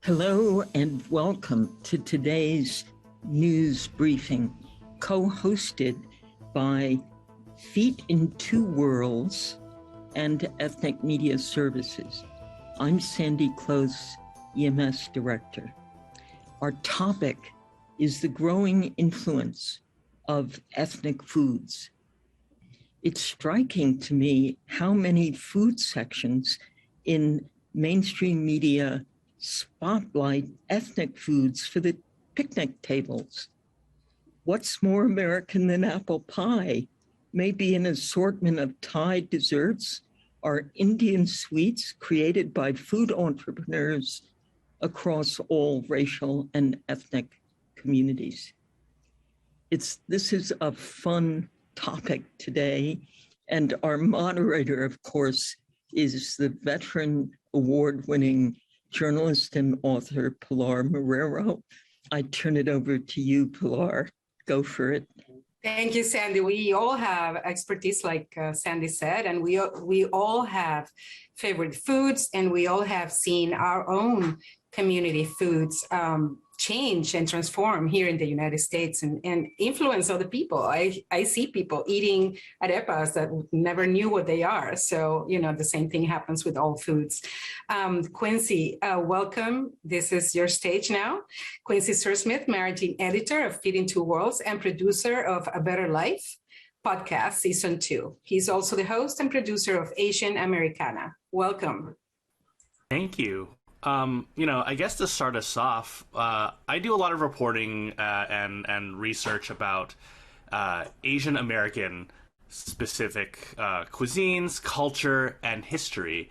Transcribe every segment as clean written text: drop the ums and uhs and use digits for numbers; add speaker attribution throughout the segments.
Speaker 1: Hello and welcome to today's news briefing, co-hosted by Feet in Two Worlds and Ethnic Media Services. I'm Sandy Close, EMS Director. Our topic is the growing influence of ethnic foods. It's striking to me how many food sections in mainstream media spotlight ethnic foods for the picnic tables. What's more American than apple pie? Maybe an assortment of Thai desserts or Indian sweets created by food entrepreneurs across all racial and ethnic communities. This is a fun topic today, and our moderator, of course, is the veteran award-winning journalist and author Pilar Marrero. I turn it over to you, Pilar. Go for it.
Speaker 2: Thank you, Sandy. We all have expertise, like Sandy said, and we all have favorite foods, and we all have seen our own community foods change and transform here in the United States and influence other people. I see people eating arepas that never knew what they are. So, the same thing happens with all foods. Quincy, welcome. This is your stage now. Quincy Sursmith, managing editor of Feeding Two Worlds and producer of A Better Life podcast, season 2. He's also the host and producer of Asian Americana. Welcome.
Speaker 3: Thank you. I guess to start us off, I do a lot of reporting and research about Asian American specific cuisines, culture, and history.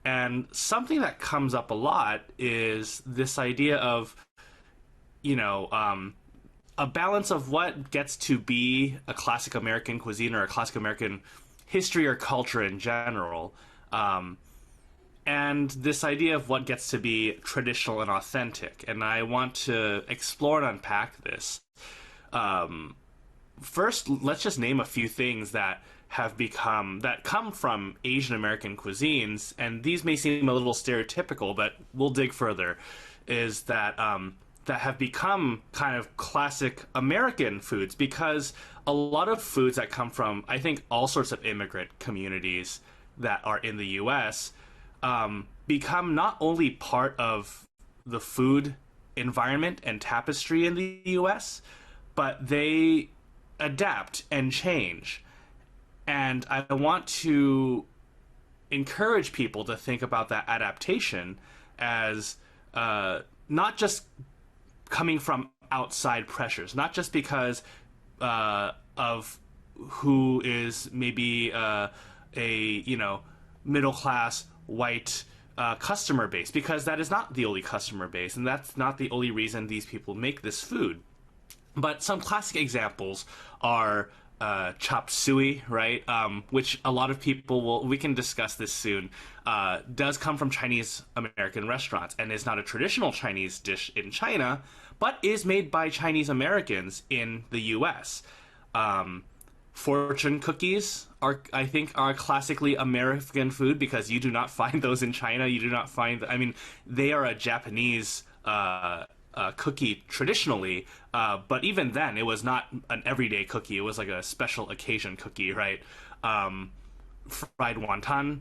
Speaker 3: And something that comes up a lot is this idea of, a balance of what gets to be a classic American cuisine or a classic American history or culture in general. And this idea of what gets to be traditional and authentic. And I want to explore and unpack this. First, let's just name a few things that come from Asian American cuisines, and these may seem a little stereotypical, but we'll dig further, is that that have become kind of classic American foods, because a lot of foods that come from, I think, all sorts of immigrant communities that are in the U.S., become not only part of the food environment and tapestry in the U.S., but they adapt and change. And I want to encourage people to think about that adaptation as not just coming from outside pressures, not just because of who is maybe a middle-class white customer base, because that is not the only customer base, and that's not the only reason these people make this food. But some classic examples are chop suey, right? Which a lot of people we can discuss this soon, does come from Chinese American restaurants and is not a traditional Chinese dish in China, but is made by Chinese Americans in the US. Fortune cookies are classically American food, because you do not find those in China. You do not find, they are a Japanese cookie traditionally, but even then it was not an everyday cookie. It was like a special occasion cookie, right? Fried wonton,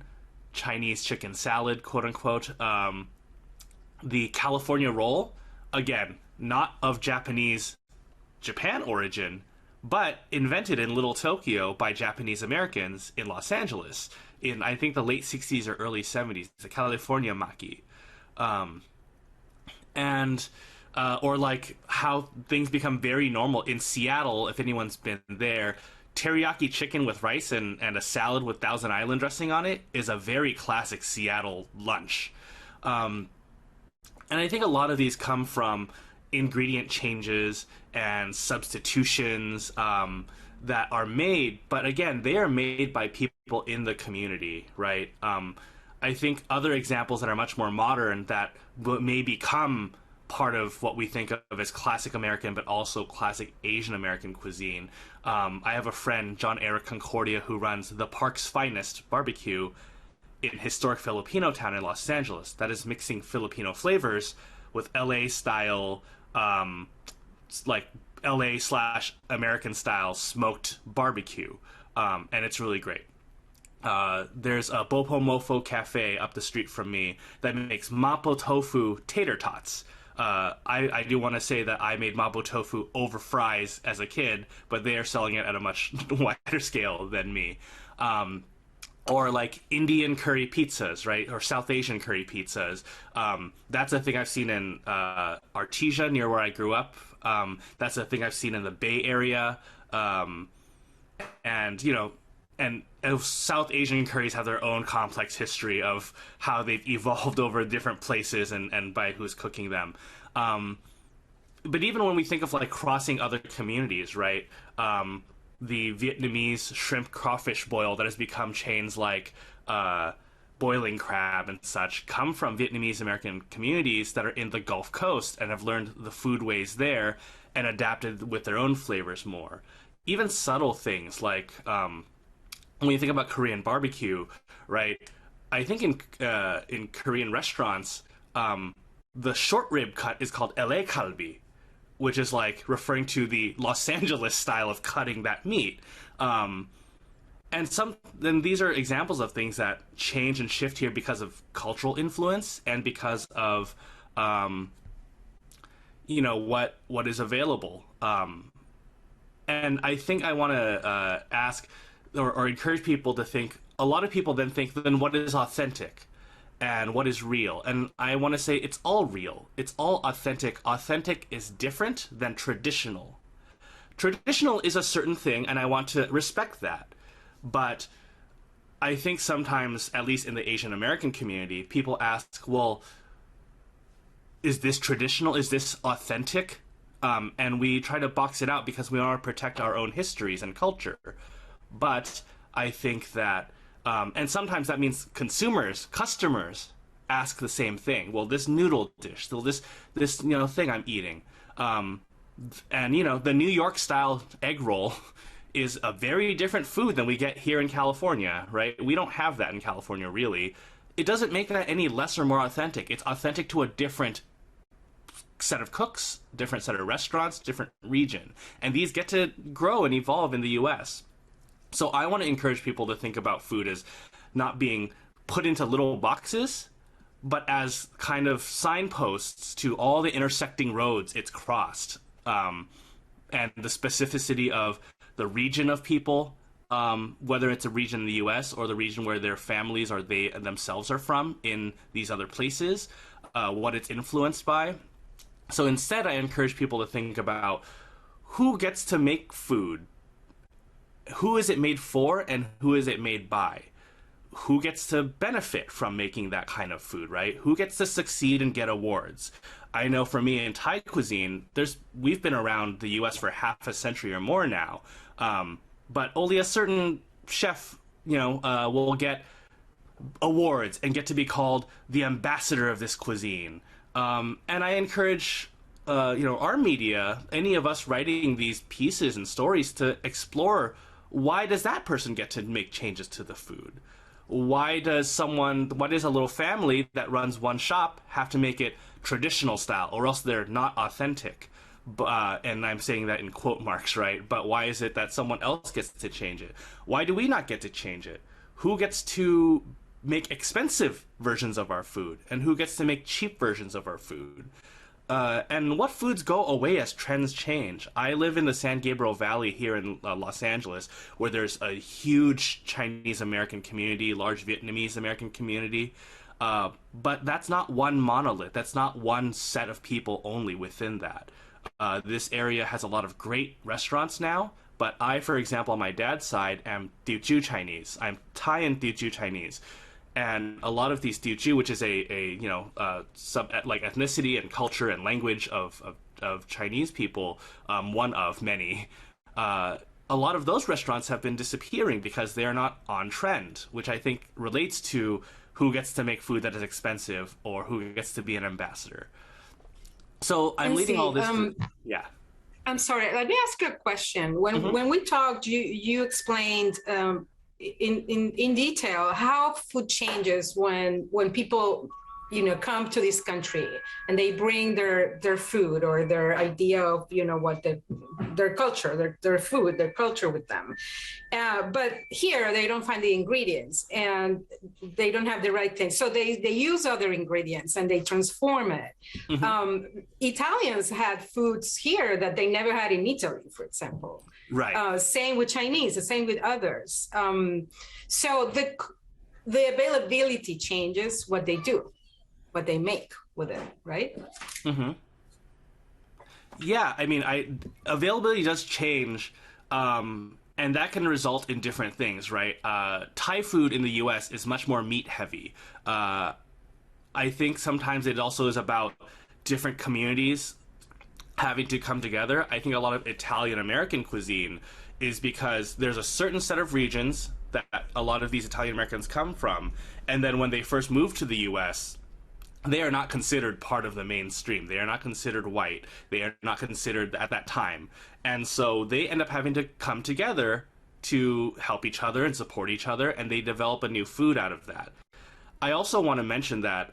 Speaker 3: Chinese chicken salad, quote unquote. The California roll, again, not of Japan origin, but invented in Little Tokyo by Japanese Americans in Los Angeles in, I think, the late 60s or early 70s, the California maki. Or like how things become very normal in Seattle, if anyone's been there, teriyaki chicken with rice and a salad with Thousand Island dressing on it is a very classic Seattle lunch. And I think a lot of these come from ingredient changes and substitutions that are made, but again, they are made by people in the community, right? I think other examples that are much more modern that may become part of what we think of as classic American, but also classic Asian American cuisine. I have a friend, John Eric Concordia, who runs the Park's Finest Barbecue in historic Filipino town in Los Angeles. That is mixing Filipino flavors with LA style, like LA/American style smoked barbecue, and it's really great. There's a Bopo Mofo Cafe up the street from me that makes mapo tofu tater tots. I do want to say that I made mapo tofu over fries as a kid, but they are selling it at a much wider scale than me. Or like Indian curry pizzas, right? Or South Asian curry pizzas. That's a thing I've seen in Artesia, near where I grew up. That's a thing I've seen in the Bay Area. And, you know, and South Asian curries have their own complex history of how they've evolved over different places and by who's cooking them. But even when we think of like crossing other communities, right? The Vietnamese shrimp crawfish boil that has become chains like boiling crab and such come from Vietnamese American communities that are in the Gulf Coast and have learned the food ways there and adapted with their own flavors more. Even subtle things like when you think about Korean barbecue, right? I think in Korean restaurants, the short rib cut is called LA kalbi, which is like referring to the Los Angeles style of cutting that meat. And then these are examples of things that change and shift here because of cultural influence and because of, you know, what is available. And I think I want to ask or encourage people to think, a lot of people then think, then what is authentic? And what is real? And I want to say it's all real. It's all authentic. Authentic is different than traditional. Traditional is a certain thing, and I want to respect that. But I think sometimes, at least in the Asian American community, people ask, well, is this traditional? Is this authentic? And we try to box it out because we want to protect our own histories and culture. But I think that and sometimes that means customers ask the same thing. Well, this noodle dish, so this you know thing I'm eating, and you know the New York style egg roll is a very different food than we get here in California, right? We don't have that in California, really. It doesn't make that any less or more authentic. It's authentic to a different set of cooks, different set of restaurants, different region, and these get to grow and evolve in the U.S. So I want to encourage people to think about food as not being put into little boxes, but as kind of signposts to all the intersecting roads it's crossed, and the specificity of the region of people, whether it's a region in the U.S. or the region where their families or they themselves are from in these other places, what it's influenced by. So instead, I encourage people to think about who gets to make food. Who is it made for and who is it made by? Who gets to benefit from making that kind of food, right? Who gets to succeed and get awards? I know for me in Thai cuisine, we've been around the U.S. for half a century or more now, but only a certain chef, you know, will get awards and get to be called the ambassador of this cuisine. And I encourage you know, our media, any of us writing these pieces and stories to explore, why does that person get to make changes to the food? Why does a little family that runs one shop have to make it traditional style, or else they're not authentic? And I'm saying that in quote marks, right? But why is it that someone else gets to change it? Why do we not get to change it? Who gets to make expensive versions of our food, and who gets to make cheap versions of our food? And what foods go away as trends change? I live in the San Gabriel Valley here in Los Angeles, where there's a huge Chinese American community, large Vietnamese American community. But that's not one monolith. That's not one set of people only within that. This area has a lot of great restaurants now, but I, for example, on my dad's side, am Teochew Chinese. I'm Thai and Teochew Chinese. And a lot of these Teochew, which is a like ethnicity and culture and language of Chinese people, one of many, a lot of those restaurants have been disappearing because they are not on trend, which I think relates to who gets to make food that is expensive or who gets to be an ambassador. So I'm leading all this. Yeah.
Speaker 2: I'm sorry. Let me ask you a question. When we talked, you explained in detail how food changes when people come to this country and they bring their food or their idea of, what their culture, their food, their culture with them. But here they don't find the ingredients and they don't have the right thing. So they use other ingredients and they transform it. Mm-hmm. Italians had foods here that they never had in Italy, for example.
Speaker 3: Right.
Speaker 2: Same with Chinese, the same with others. So the availability changes what they do, what they make with it, right?
Speaker 3: Mm-hmm. Yeah, I mean, availability does change, and that can result in different things, right? Thai food in the U.S. is much more meat heavy. I think sometimes it also is about different communities having to come together. I think a lot of Italian American cuisine is because there's a certain set of regions that a lot of these Italian Americans come from, and then when they first moved to the U.S., they are not considered part of the mainstream. They are not considered white. They are not considered at that time. And so they end up having to come together to help each other and support each other, and they develop a new food out of that. I also want to mention that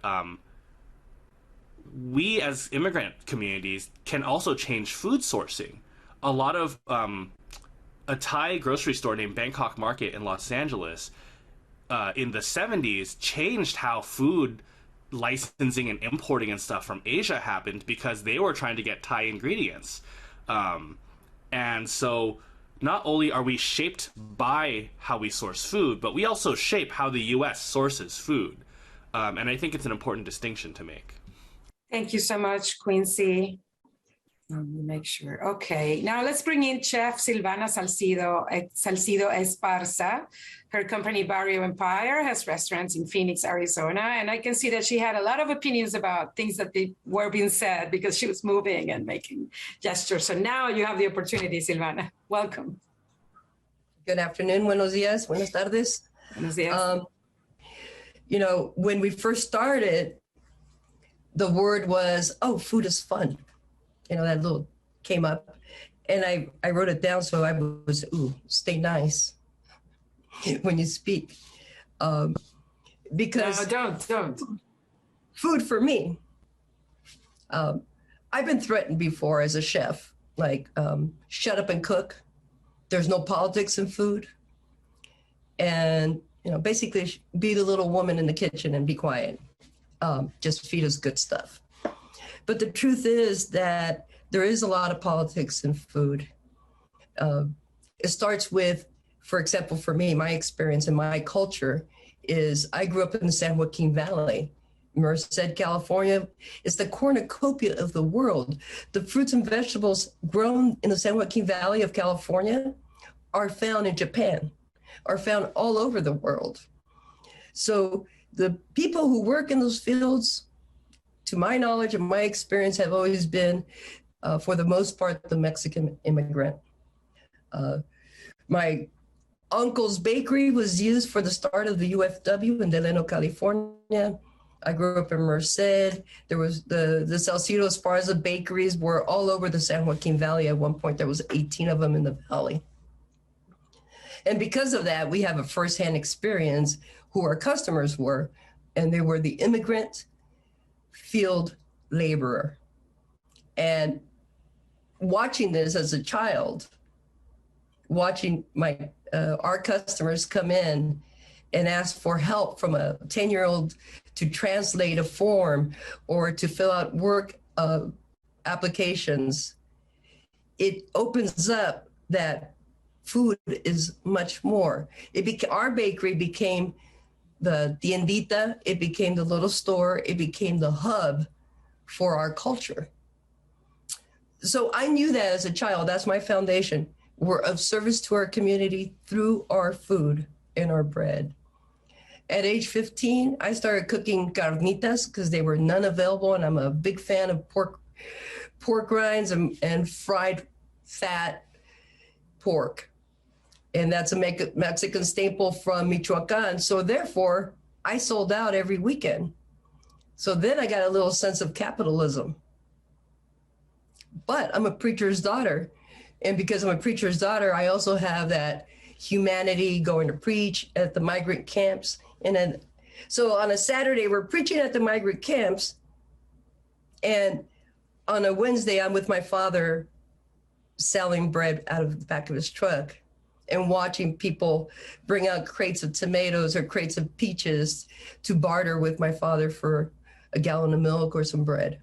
Speaker 3: we as immigrant communities can also change food sourcing. A lot of a Thai grocery store named Bangkok Market in Los Angeles in the 70s changed how food licensing and importing and stuff from Asia happened because they were trying to get Thai ingredients. And so not only are we shaped by how we source food, but we also shape how the U.S. sources food. And I think it's an important distinction to make.
Speaker 2: Thank you so much, Quincy. Let me make sure. Okay, now let's bring in Chef Silvana Salcido Esparza. Her company, Barrio Empire, has restaurants in Phoenix, Arizona. And I can see that she had a lot of opinions about things that were being said because she was moving and making gestures. So now you have the opportunity, Silvana. Welcome.
Speaker 4: Good afternoon. Buenos días. Buenas tardes.
Speaker 2: Buenos días.
Speaker 4: When we first started, the word was, oh, food is fun. That little came up, and I wrote it down. So I was, stay nice when you speak. Because
Speaker 2: no, don't.
Speaker 4: Food for me. I've been threatened before as a chef, like, shut up and cook. There's no politics in food. And, basically be the little woman in the kitchen and be quiet. Just feed us good stuff. But the truth is that there is a lot of politics in food. It starts with, for example, for me, my experience and my culture is I grew up in the San Joaquin Valley. Merced, California is the cornucopia of the world. The fruits and vegetables grown in the San Joaquin Valley of California are found in Japan, are found all over the world. So the people who work in those fields, to my knowledge and my experience, have always been, for the most part, the Mexican immigrant. My uncle's bakery was used for the start of the UFW in Delano, California. I grew up in Merced. There was the Salcido Esparza bakeries were all over the San Joaquin Valley. At one point, there was 18 of them in the valley. And because of that, we have a firsthand experience who our customers were, and they were the immigrant field laborer. And watching this as a child, watching our customers come in and ask for help from a 10-year-old to translate a form or to fill out work applications, it opens up that food is much more. Our bakery became the tiendita, it became the little store, it became the hub for our culture. So I knew that as a child. That's my foundation. We're of service to our community through our food and our bread. At age 15, I started cooking carnitas because they were none available, and I'm a big fan of pork rinds and fried fat pork. And that's a Mexican staple from Michoacan. So therefore, I sold out every weekend. So then I got a little sense of capitalism. But I'm a preacher's daughter. And because I'm a preacher's daughter, I also have that humanity, going to preach at the migrant camps. And then So on a Saturday, we're preaching at the migrant camps. And on a Wednesday, I'm with my father selling bread out of the back of his truck and watching people bring out crates of tomatoes or crates of peaches to barter with my father for a gallon of milk or some bread.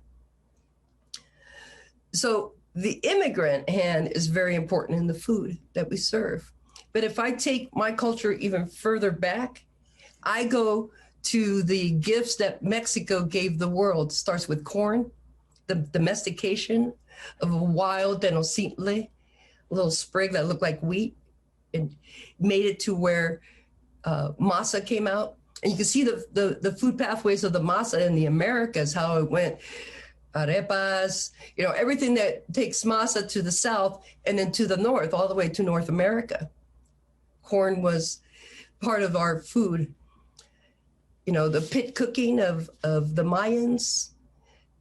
Speaker 4: So the immigrant hand is very important in the food that we serve. But if I take my culture even further back, I go to the gifts that Mexico gave the world. It starts with corn, the domestication of a wild denocitle, a little sprig that looked like wheat, and made it to where masa came out. And you can see the food pathways of the masa in the Americas, how it went arepas, everything that takes masa to the south and then to the north, all the way to North America. Corn was part of our food. The pit cooking of the Mayans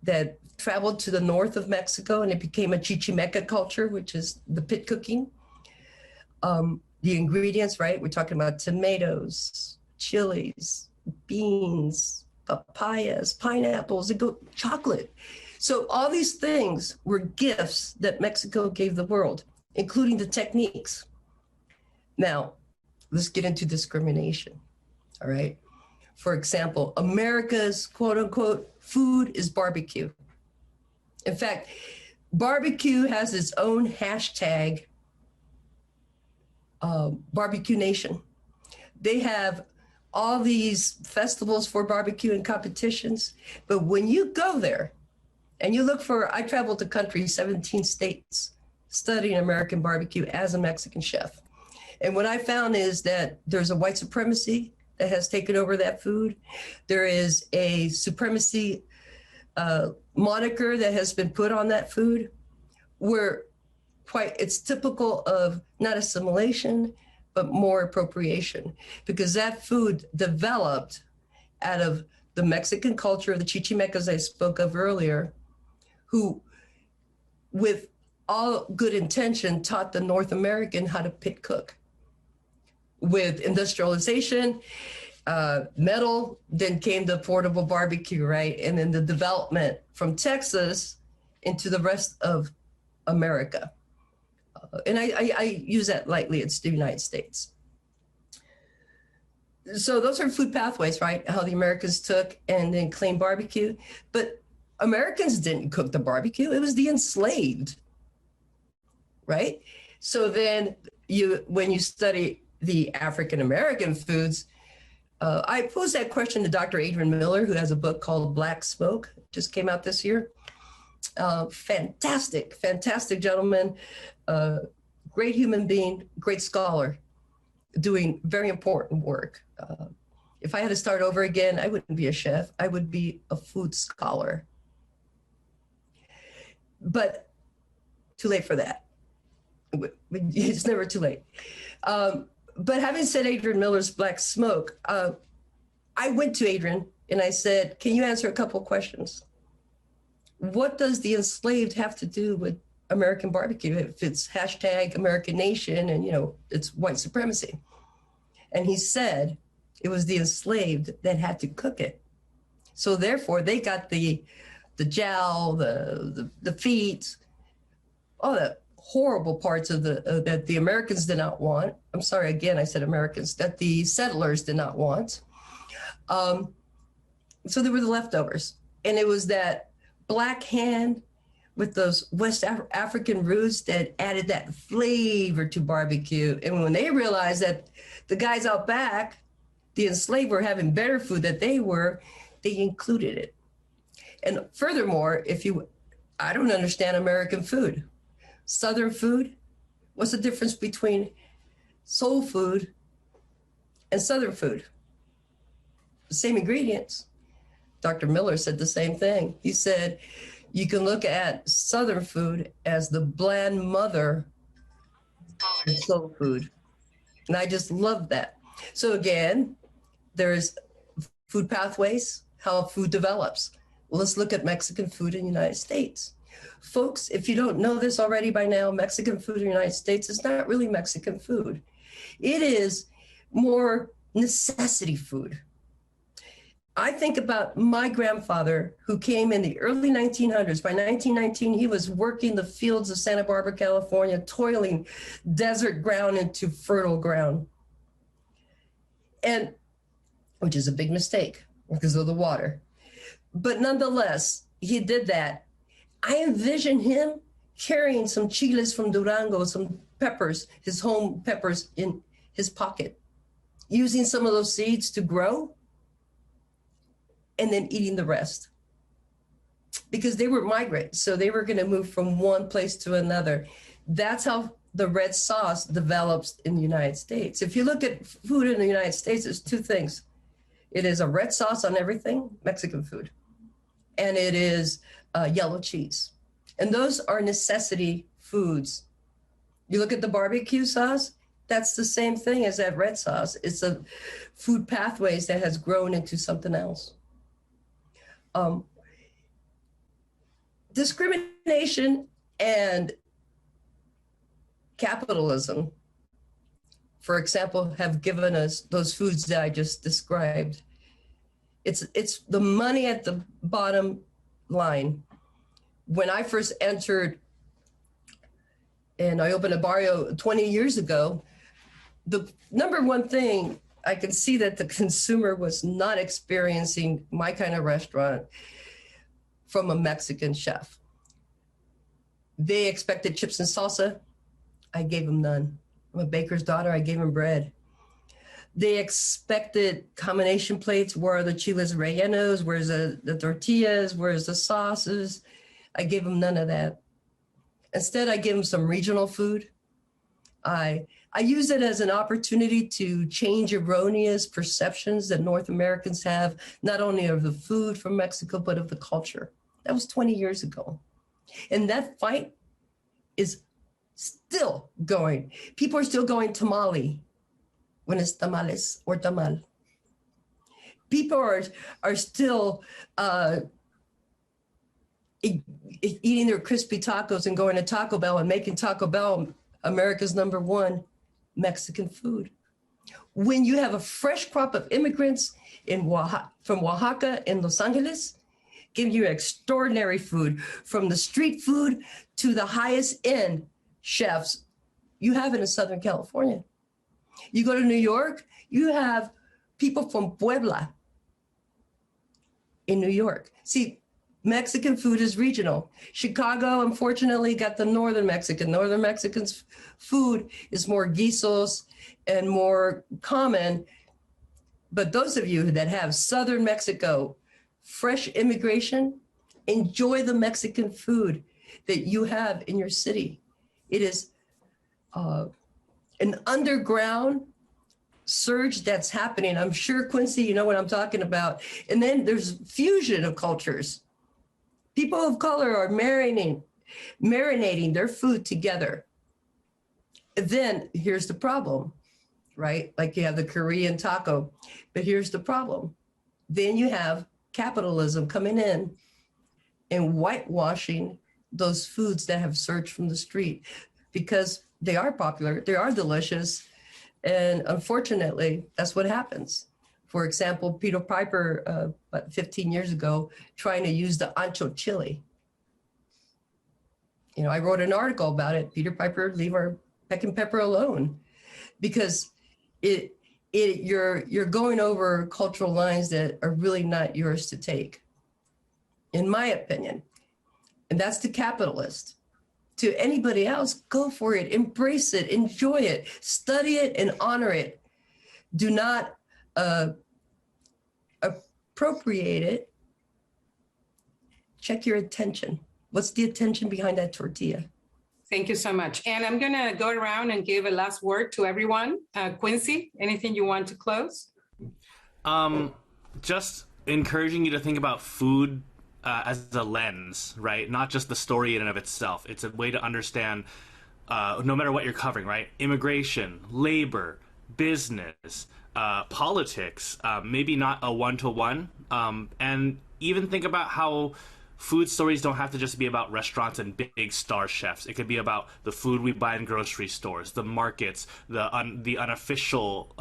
Speaker 4: that traveled to the north of Mexico, and it became a chichimeca culture, which is the pit cooking. The ingredients, right? We're talking about tomatoes, chilies, beans, papayas, pineapples, chocolate. So all these things were gifts that Mexico gave the world, including the techniques. Now, let's get into discrimination, all right? For example, America's quote unquote food is barbecue. In fact, barbecue has its own hashtag, Barbecue Nation. They have all these festivals for barbecue and competitions. But when you go there and you look I traveled the country, 17 states, studying American barbecue as a Mexican chef. And what I found is that there's a white supremacy that has taken over that food. There is a supremacy moniker that has been put on that food where it's typical of not assimilation, but more appropriation, because that food developed out of the Mexican culture of the chichimecas I spoke of earlier, who, with all good intention, taught the North American how to pit cook. With industrialization, metal, then came the portable barbecue, right? And then the development from Texas into the rest of America. And I use that lightly, it's the United States. So those are food pathways, right? How the Americans took and then claimed barbecue. But Americans didn't cook the barbecue, it was the enslaved, right? So then when you study the African-American foods, I posed that question to Dr. Adrian Miller, who has a book called Black Smoke, just came out this year. Fantastic gentleman, great human being, great scholar, doing very important work. If I had to start over again, I wouldn't be a chef, I would be a food scholar. But too late for that. It's never too late. But having said Adrian Miller's Black Smoke, I went to Adrian and I said, can you answer a couple of questions? What does the enslaved have to do with American barbecue if it's hashtag American Nation and, it's white supremacy? And he said it was the enslaved that had to cook it. So therefore they got the jowl, the feet, all the horrible parts of that the Americans did not want. I'm sorry, again, I said Americans, that the settlers did not want. So they were the leftovers. And it was that black hand with those West African roots that added that flavor to barbecue. And when they realized that the guys out back, the enslaved, were having better food than they were, they included it. And furthermore, I don't understand American food. Southern food, what's the difference between soul food and Southern food? The same ingredients. Dr. Miller said the same thing. He said, you can look at Southern food as the bland mother of soul food. And I just love that. So again, there's food pathways, how food develops. Let's look at Mexican food in the United States. Folks, if you don't know this already by now, Mexican food in the United States is not really Mexican food. It is more necessity food. I think about my grandfather who came in the early 1900s. By 1919, he was working the fields of Santa Barbara, California, toiling desert ground into fertile ground. And which is a big mistake because of the water. But nonetheless, he did that. I envision him carrying some chiles from Durango, some peppers, his home peppers in his pocket, using some of those seeds to grow and then eating the rest. Because they were migrants, so they were going to move from one place to another. That's how the red sauce develops in the United States. If you look at food in the United States, there's two things. It is a red sauce on everything, Mexican food, and it is yellow cheese. And those are necessity foods. You look at the barbecue sauce, that's the same thing as that red sauce. It's a food pathways that has grown into something else. Discrimination and capitalism, for example, have given us those foods that I just described. It's the money at the bottom line. When I first entered and I opened a barrio 20 years ago, the number one thing I can see that the consumer was not experiencing my kind of restaurant from a Mexican chef. They expected chips and salsa. I gave them none. I'm a baker's daughter. I gave them bread. They expected combination plates. Where are the chiles rellenos? Where's the tortillas? Where's the sauces? I gave them none of that. Instead, I gave them some regional food. I use it as an opportunity to change erroneous perceptions that North Americans have, not only of the food from Mexico, but of the culture. That was 20 years ago. And that fight is still going. People are still going tamale when it's tamales or tamal. People are still eating their crispy tacos and going to Taco Bell and making Taco Bell America's #1 Mexican food. When you have a fresh crop of immigrants from Oaxaca and Los Angeles, giving you extraordinary food, from the street food to the highest end chefs you have it in Southern California. You go to New York, you have people from Puebla in New York. See, Mexican food is regional. Chicago, unfortunately, got the Northern Mexican. Northern Mexicans' food is more guisos and more common. But those of you that have Southern Mexico, fresh immigration, enjoy the Mexican food that you have in your city. It is an underground surge that's happening. I'm sure, Quincy, you know what I'm talking about. And then there's fusion of cultures. People of color are marinating their food together. Then here's the problem, right? Like you have the Korean taco, but here's the problem. Then you have capitalism coming in and whitewashing those foods that have surged from the street because they are popular, they are delicious, and unfortunately, that's what happens. For example, Peter Piper, about 15 years ago, trying to use the ancho chili. You know, I wrote an article about it. Peter Piper, leave our pecking pepper alone, because you're going over cultural lines that are really not yours to take, in my opinion. And that's the capitalist. To anybody else, go for it, embrace it, enjoy it, study it, and honor it. Do not appropriate it. Check your attention. What's the attention behind that tortilla?
Speaker 2: Thank you so much. And I'm going to go around and give a last word to everyone. Quincy, anything you want to close?
Speaker 3: Just encouraging you to think about food as a lens, right? Not just the story in and of itself. It's a way to understand, no matter what you're covering, right? Immigration, labor, business, politics, maybe not a one-to-one. And even think about how food stories don't have to just be about restaurants and big star chefs. It could be about the food we buy in grocery stores, the markets, the unofficial,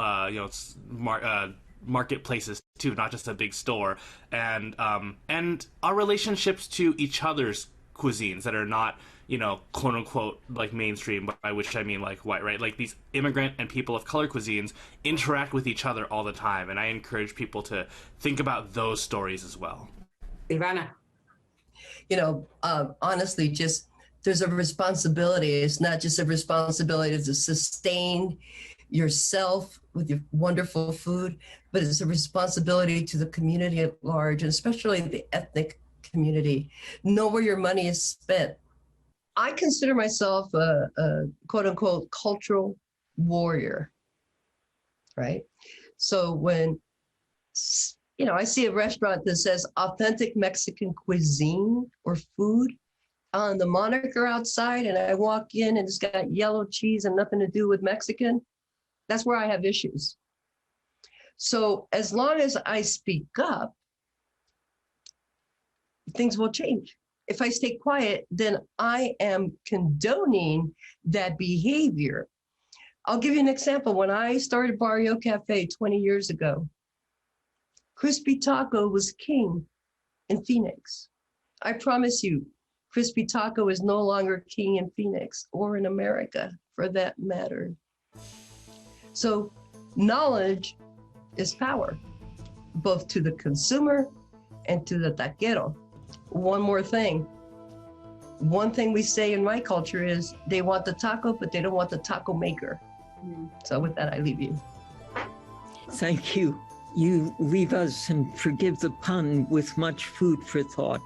Speaker 3: marketplaces too, not just a big store, and our relationships to each other's cuisines that are not, you know, quote unquote like mainstream, by which I mean like white, right? Like these immigrant and people of color cuisines interact with each other all the time, and I encourage people to think about those stories as well.
Speaker 2: Ivana.
Speaker 4: You know, honestly, just there's a responsibility. It's not just a responsibility to sustain yourself with your wonderful food, but it's a responsibility to the community at large, and especially the ethnic community. Know where your money is spent. I consider myself a quote unquote cultural warrior, right? So when, you know, I see a restaurant that says authentic Mexican cuisine or food on the moniker outside, and I walk in and it's got yellow cheese and nothing to do with Mexican, that's where I have issues. So as long as I speak up, things will change. If I stay quiet, then I am condoning that behavior. I'll give you an example. When I started Barrio Cafe 20 years ago, Crispy Taco was king in Phoenix. I promise you, Crispy Taco is no longer king in Phoenix or in America for that matter. So knowledge is power, both to the consumer and to the taquero. One more thing. One thing we say in my culture is they want the taco, but they don't want the taco maker. So with that, I leave you.
Speaker 1: Thank you. You leave us, and forgive the pun, with much food for thought.